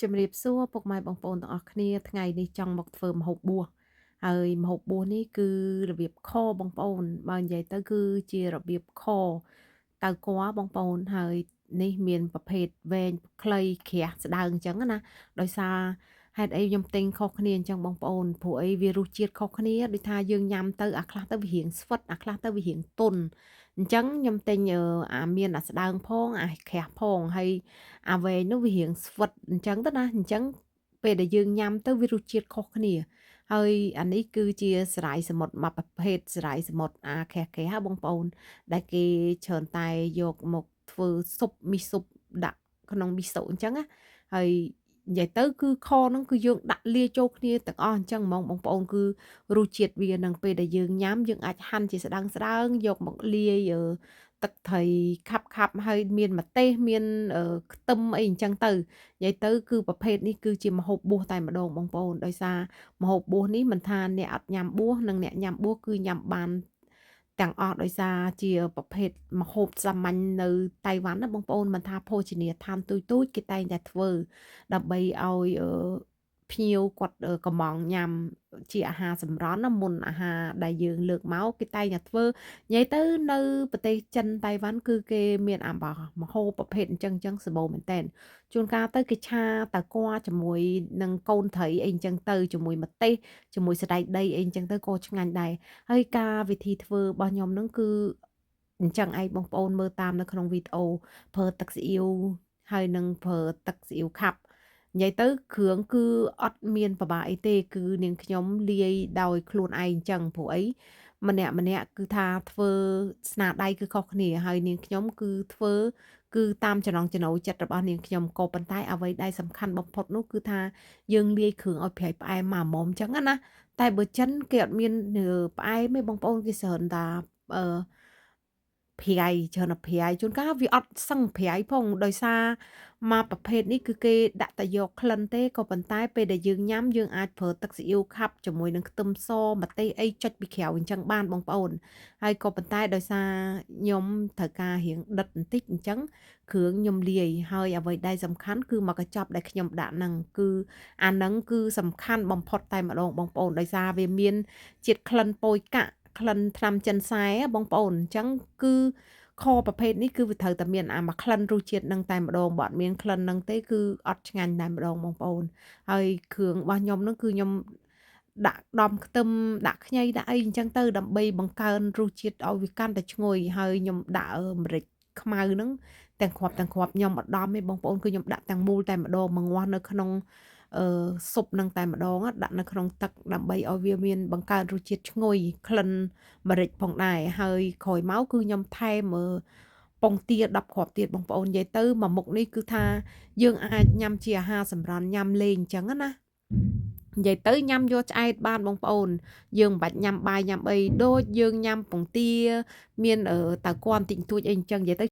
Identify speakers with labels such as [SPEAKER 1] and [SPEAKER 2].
[SPEAKER 1] ជំរាបសួរពុកម៉ែបងប្អូនទាំងអស់គ្នាថ្ងៃនេះចង់មកធ្វើម្ហូបបួសហើយម្ហូបបួសនេះគឺរបៀបខបងប្អូនបើនិយាយទៅគឺជារបៀបខតៅគ័របងប្អូនហើយនេះមានប្រភេទវែងខ្លីក្រាស់ស្ដើងអញ្ចឹងណាដោយសារហេតុអីខ្ញុំទិញខុសគ្នាអញ្ចឹងបងប្អូនព្រោះអីវារសជាតិខុសគ្នាដូចថាយើងញ៉ាំទៅអាខ្លះទៅវារៀងស្វិតអាខ្លះទៅវារៀងទន់អញ្ចឹងខ្ញុំទិញអាមានអាស្ដើងផងអាក្រាស់ផងហើយអាវែងនោះវារៀងស្វិតអញ្ចឹងទៅណាអញ្ចឹងពេលដែលយើងញ៉ាំទៅវារសជាតិខុសគ្នាហើយអានេះគឺជាសារាយសមុទ្រមួយប្រភេទសារាយសមុទ្រអាក្រាស់ៗហ่าបងប្អូនដែលគេច្រើនតែយកមកធ្វើស៊ុបមីស៊ុបដាក់ក្នុងមីសូអញ្ចឹងណាហើយនិយាយទៅគឺខហ្នឹងគឺយើងដាក់លាយចូលគ្នាទាំងអស់អញ្ចឹងហ្មងបងប្អូនគឺរសជាតិវានឹងពេលដែលយើងញ៉ាំយើងអាចហាន់ជាស្ដើងៗយកមកលាយទឹកត្រីខាប់ហើយមានម្ទេសមានខ្ទឹមអីអញ្ចឹងទៅនិយាយទៅគឺប្រភេទនេះគឺជាម្ហូបបួសតែម្ដងបងប្អូនដោយសារម្ហូបបួសនេះមិនថាអ្នកអត់ញ៉ាំបួសនិងអ្នកញ៉ាំបួសគឺញ៉ាំបានទាំងអស់ដោយសារជាប្រភេទម្ហូបសាមញ្ញនៅតៃវ៉ាន់ណាបងប្អូនមិនថាភោជនីយដ្ឋានទូចៗគេតែងតែធ្វើដើម្បីឲ្យភ្ញៀវគាត់កំងញ៉ាំជាអាហារសម្រន់ណាមុនអាហារដែលយើងលើកមកគេតែងតែធ្វើនិយាយទៅនៅប្រទេសចិនតៃវ៉ាន់គឺគេមានអាបោះម្ហូបប្រភេទអញ្ចឹងសម្បូរមែនតើជួនកាលទៅគេឆាតើគ័រជាមួយនឹងកូនត្រីអីអញ្ចឹងទៅជាមួយម្ទេសជាមួយសណ្តែកដីអីអញ្ចឹងទៅក៏ឆ្ងាញ់ដែរហើយការវិធីធ្វើរបស់ខ្ញុំហ្នឹងគឺអញ្ចឹងឯងបងប្អូនមើលតាមនៅក្នុងវីដេអូប្រើទឹកស៊ីអ៊ីវហើយនឹងប្រើទឹកស៊ីអ៊ីវខាប់និយាយទៅគ្រឿងគឺអត់មានពិបាកអីទេគឺនាងខ្ញុំលាយដោយខ្លួនឯងអញ្ចឹងព្រោះអីម្នាក់គឺថាធ្វើស្នាដៃគឺខុសគ្នាហើយនាងខ្ញុំគឺធ្វើគឺតាមចំណង់ចំណូលចិត្តរបស់នាងខ្ញុំក៏ប៉ុន្តែអ្វីដែលសំខាន់បំផុតនោះគឺថាយើងលាយគ្រឿងឲ្យប្រៃផ្អែមមកហ្មងអញ្ចឹងណាតែបើចិនគេអត់មានផ្អែមទេបងប្អូនគេច្រើនតែអឺ ប្រៃច្រើនតែប្រៃជួនកាលវាអត់សឹងប្រៃផងដោយសារមកប្រភេទនេះគឺគេដាក់តែយកក្លិនទេក៏ប៉ុន្តែពេលដែលយើងញ៉ាំយើងអាចប្រើទឹកស៊ីអ៊ីវខាប់ជាមួយនឹងខ្ទឹមសម្ទេសអីចុចពីក្រៅអញ្ចឹងបានបងប្អូនហើយក៏ប៉ុន្តែដោយសារខ្ញុំត្រូវការរៀងដិតបន្តិចអញ្ចឹងគ្រឿងខ្ញុំលាយហើយអ្វីដែលសំខាន់គឺមកកញ្ចប់ដែលខ្ញុំដាក់ហ្នឹងគឺអាហ្នឹងគឺសំខាន់បំផុតតែម្ដងបងប្អូនដោយសារវាមានជាតិក្លិនប៉ូយកាក់ក្លិនថ្នាំចិនសែបងប្អូនអញ្ចឹងគឺខប្រភេទនេះគឺវាត្រូវតែមានមួយក្លិនរសជាតិហ្នឹងតែម្ដងបើអត់មានក្លិនហ្នឹងទេគឺអត់ឆ្ងាញ់តែម្ដងបងប្អូនហើយគ្រឿងរបស់ខ្ញុំហ្នឹងគឺខ្ញុំដាក់ដំខ្ទឹមដាក់ខ្ញីដាក់អីអញ្ចឹងទៅដើម្បីបង្កើនរសជាតិឲ្យវាកាន់តែឈ្ងុយហើយខ្ញុំដាក់ម្រេចខ្មៅហ្នឹងទាំងគ្រាប់ខ្ញុំអត់ដំទេបងប្អូនគឺខ្ញុំដាក់ទាំងមូលតែម្ដងមកងាស់នៅក្នុងស៊ុបនឹងតែម្ដងដាក់នៅក្នុងទឹកដើម្បីឲ្យវាមានបង្កើនរសជាតិឈ្ងុយក្លិនម្រេចផងដែរហើយក្រោយមកគឺខ្ញុំថែមពងទា10គ្រាប់ទៀតបងប្អូននិយាយទៅមួយមុខនេះគឺថាយើងអាចញ៉ាំជាអាហារសម្រន់ញ៉ាំលេងអញ្ចឹងណានិយាយទៅញ៉ាំយកឆ្អែតបានបងប្អូនយើងមិនបាច់ញ៉ាំបាយញ៉ាំអីដូចយើងញ៉ាំពងទាមានតៅគាន់តិចតួចអីអញ្ចឹងនិយាយទៅ